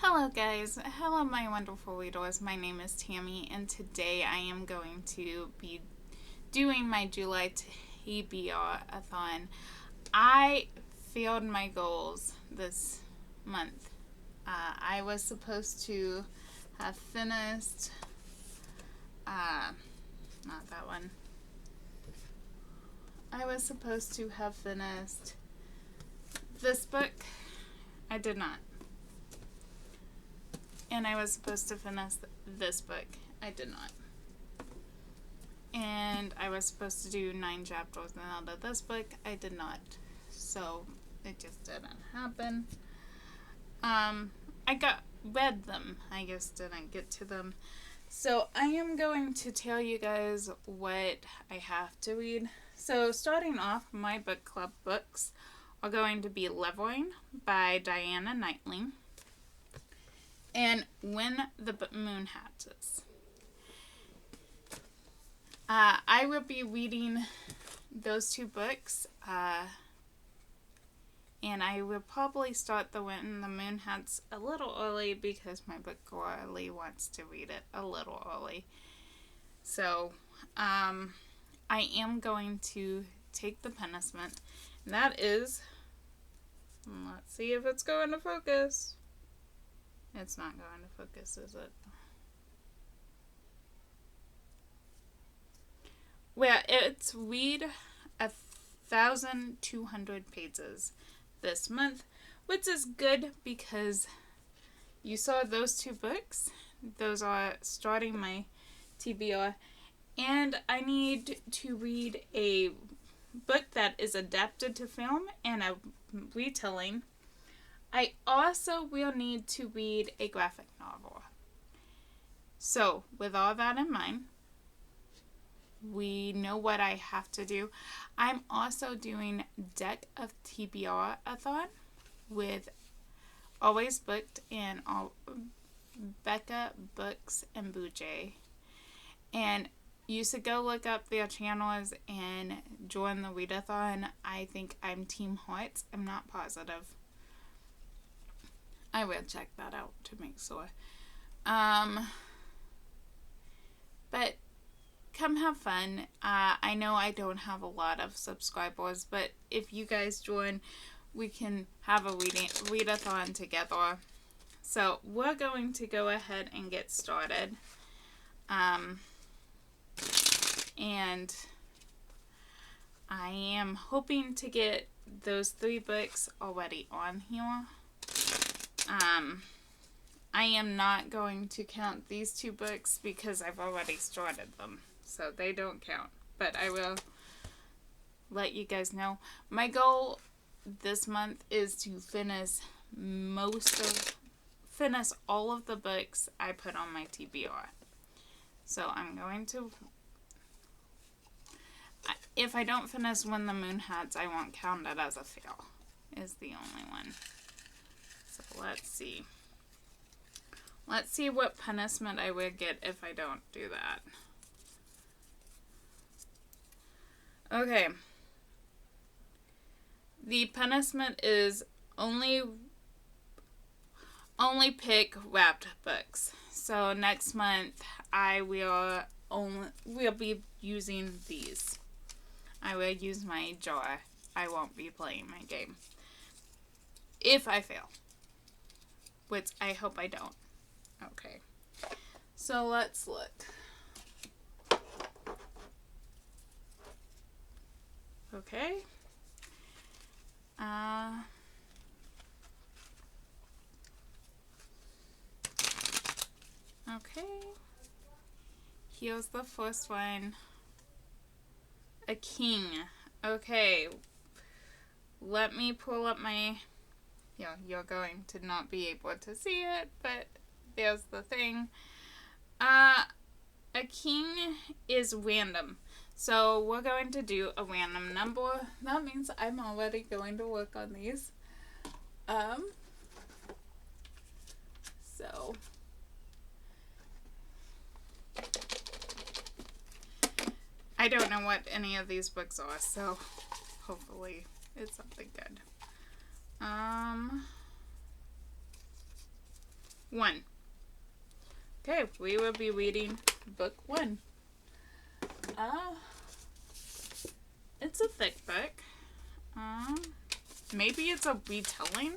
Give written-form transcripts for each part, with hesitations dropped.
Hello guys, hello my wonderful readers. My name is Tammy and today I am going to be doing my July tbrathon. I failed my goals this month. I was supposed to have finished, not that one. I was supposed to have finished this book. I did not. And I was supposed to finish this book. I did not. And I was supposed to do 9 chapters out of this book. I did not. So it just didn't happen. I read them. I just didn't get to them. So I am going to tell you guys what I have to read. So starting off, my book club books are going to be Leveling by Diana Knightley and When the Moon Hatches. I will be reading those 2 books, and I will probably start the When the Moon Hatches a little early because my book girly wants to read it a little early. So, I am going to take the punishment, and that is, let's see if it's going to focus. It's not going to focus, is it? Well, it's read 1,200 pages this month, which is good because you saw those 2 books. Those are starting my TBR. And I need to read a book that is adapted to film and a retelling. I also will need to read a graphic novel. So, with all that in mind, we know what I have to do. I'm also doing Deck of TBR-a-thon with Always Booked and Becca Books and Boojay. And you should go look up their channels and join the readathon. I think I'm Team Hearts. I'm not positive. I will check that out to make sure. But come have fun. I know I don't have a lot of subscribers, but if you guys join, we can have a readathon together. So we're going to go ahead and get started. And I am hoping to get those 3 books already on here. I am not going to count these 2 books because I've already started them, so they don't count. But I will let you guys know. My goal this month is to finish all of the books I put on my TBR. So I'm going to, if I don't finish When the Moon Hatches, I won't count it as a fail, is the only one. So let's see. Let's see what punishment I would get if I don't do that. Okay. The punishment is only pick wrapped books. So next month I will be using these. I will use my jar. I won't be playing my game. If I fail. Which I hope I don't. Okay. So let's look. Okay. Okay. Here's the first one. A king. Okay. Let me pull up my... Yeah, you're going to not be able to see it, but there's the thing. A king is random. So we're going to do a random number. That means I'm already going to work on these. So I don't know what any of these books are, so hopefully it's something good. 1. Okay, we will be reading book 1. It's a thick book. Maybe it's a retelling.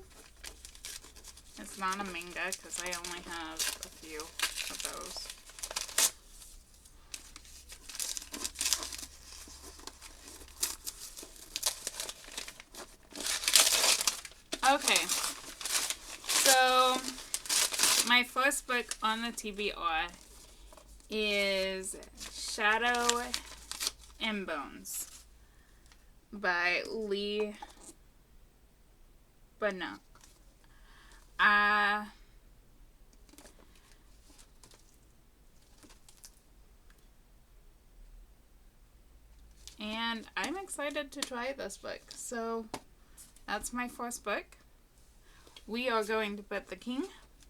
It's not a manga because I only have a few of those. Okay, so my first book on the TBR is Shadow and Bones by Lee Bannock. And I'm excited to try this book. So that's my first book. We are going to put the king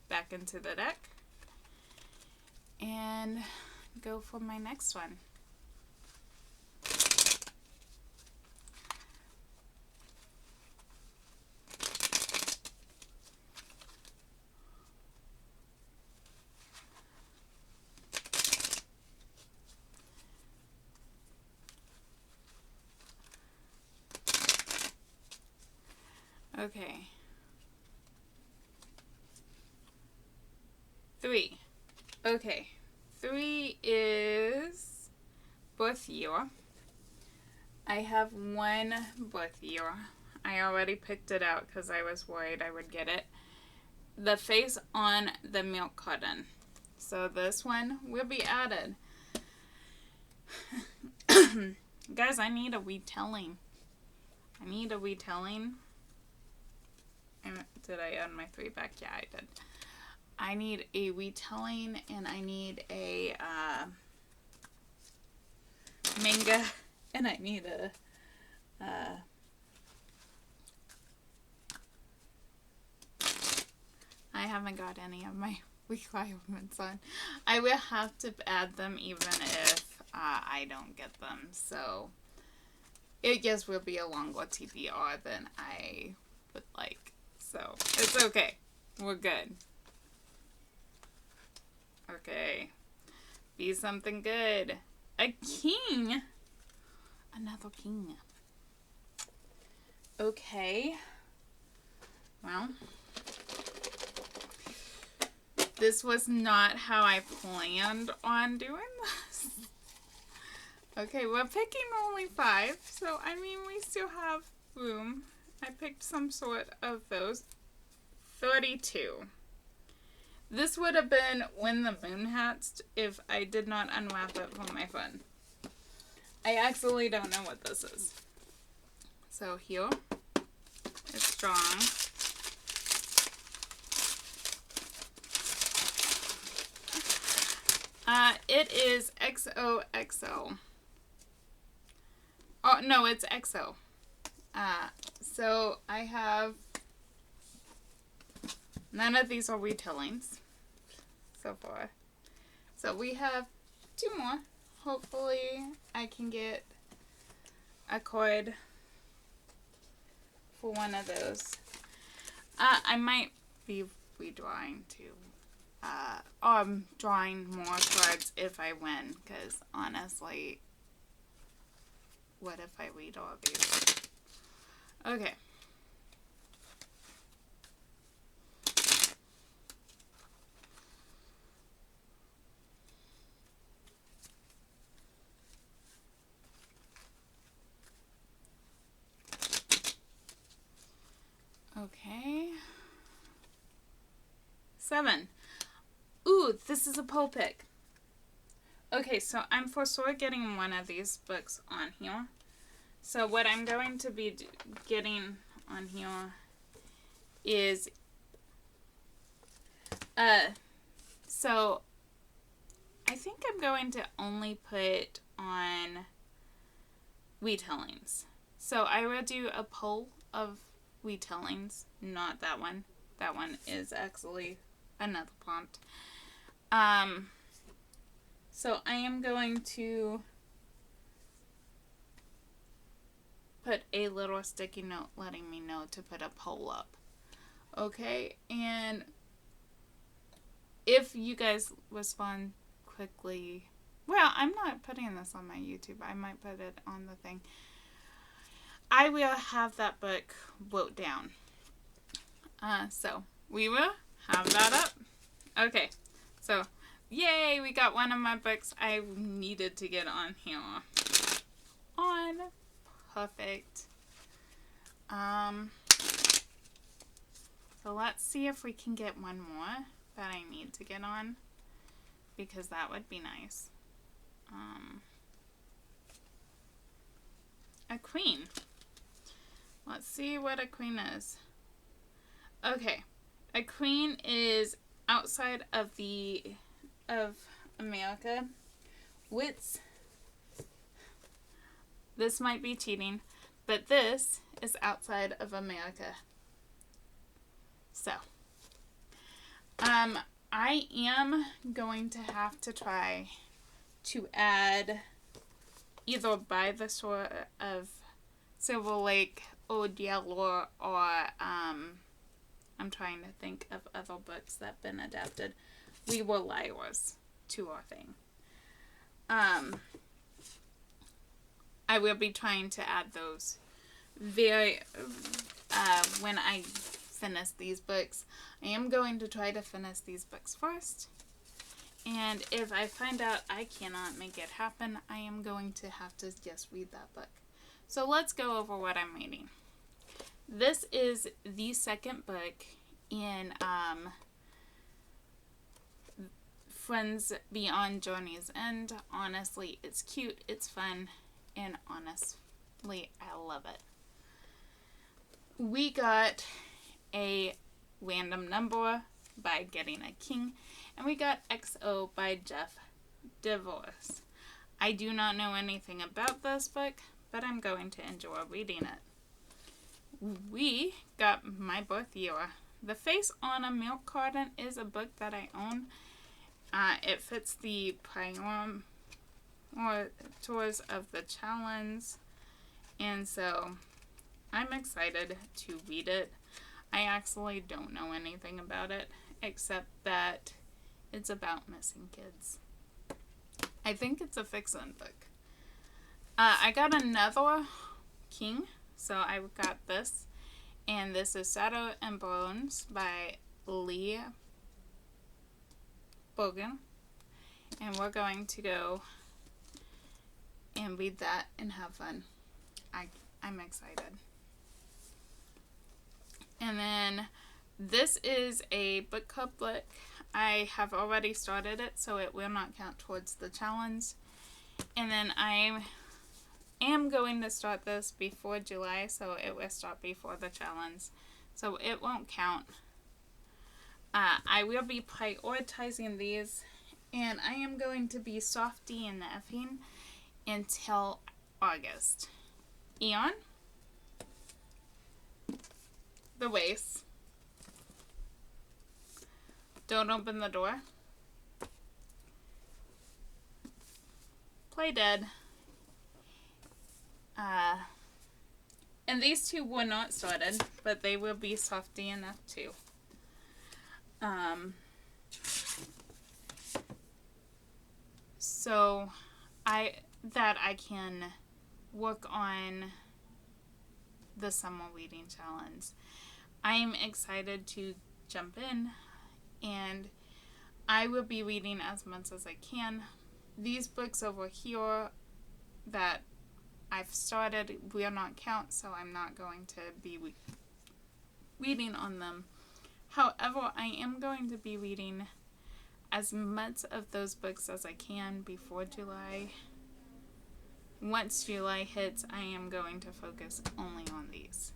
back into the deck and go for my next one. Okay. 3. Okay. 3 is birth year. I have one birth year. I already picked it out because I was worried I would get it. The face on the milk carton. So this one will be added. Guys, I need a retelling. Did I add my 3 back? Yeah, I did. I need a retelling and I need a manga and I need a I haven't got any of my requirements on. I will have to add them even if I don't get them. So it just will be a longer TBR than I would like. So it's okay. We're good. Okay. Be something good. A king. Another king. Okay. Well, this was not how I planned on doing this. Okay, we're picking only 5, so I mean we still have room. I picked some sort of those. 32. This would have been When the Moon Hatched if I did not unwrap it for my phone. I actually don't know what this is. So here, it's strong. It is XOXO. Oh, no, it's XO. So I have, none of these are retellings so far. So we have 2 more. Hopefully I can get a card for one of those. I might be redrawing too. I'm drawing more cards if I win, because honestly, what if I redraw these? Okay. Okay. 7. Ooh, this is a poll pick. Okay, so I'm for sure getting one of these books on here. So what I'm going to be getting on here is, so I think I'm going to only put on retellings. So I will do a poll of retellings, not that one. That one is actually another prompt. So I am going to put a little sticky note letting me know to put a poll up. Okay, and if you guys respond quickly, well, I'm not putting this on my YouTube. I might put it on the thing. I will have that book wrote down. So we will have that up. Okay, so yay, we got one of my books I needed to get on here. On. Perfect. So let's see if we can get one more that I need to get on, because that would be nice. A queen. Let's see what a queen is. Okay, a queen is outside of America. This might be cheating, but this is outside of America. So, I am going to have to try to add either By the Shore of Silver Lake, Old Yellow, or I'm trying to think of other books that have been adapted. We Were Liars to our thing. I will be trying to add those when I finish these books. I am going to try to finish these books first. And if I find out I cannot make it happen, I am going to have to just read that book. So let's go over what I'm reading. This is the second book in Friends Beyond Journey's End. Honestly, it's cute, it's fun, and honestly, I love it. We got a random number by Getting a King, and we got XO by Jeff DeVos. I do not know anything about this book, but I'm going to enjoy reading it. We got My Birth Year. The Face on a Milk Carton is a book that I own. It fits the parameters of the challenge, and so I'm excited to read it. I actually don't know anything about it, except that it's about missing kids. I think it's a fiction book. I got another King, so I got this, and this is Shadow and Bones by Lee Bogan, and we're going to go and read that and have fun. I'm excited. And then this is a book club book. I have already started it, so it will not count towards the challenge. And then I am going to start this before July, so it will start before the challenge. So it won't count. I will be prioritizing these, and I am going to be softy and effing until August. Eon, The Waste, Don't Open the Door, Play Dead, and these two were not started, but they will be softy enough too. So I can work on the summer reading challenge. I am excited to jump in, and I will be reading as much as I can. These books over here that I've started will not count, so I'm not going to be reading on them. However, I am going to be reading as much of those books as I can before July. Once July hits, I am going to focus only on these.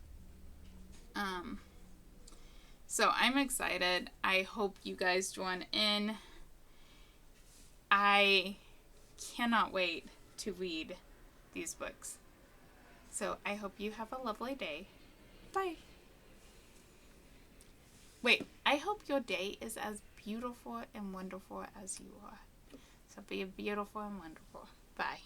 So I'm excited. I hope you guys join in. I cannot wait to read these books. So I hope you have a lovely day. Bye. Wait, I hope your day is as beautiful and wonderful as you are. So be beautiful and wonderful. Bye.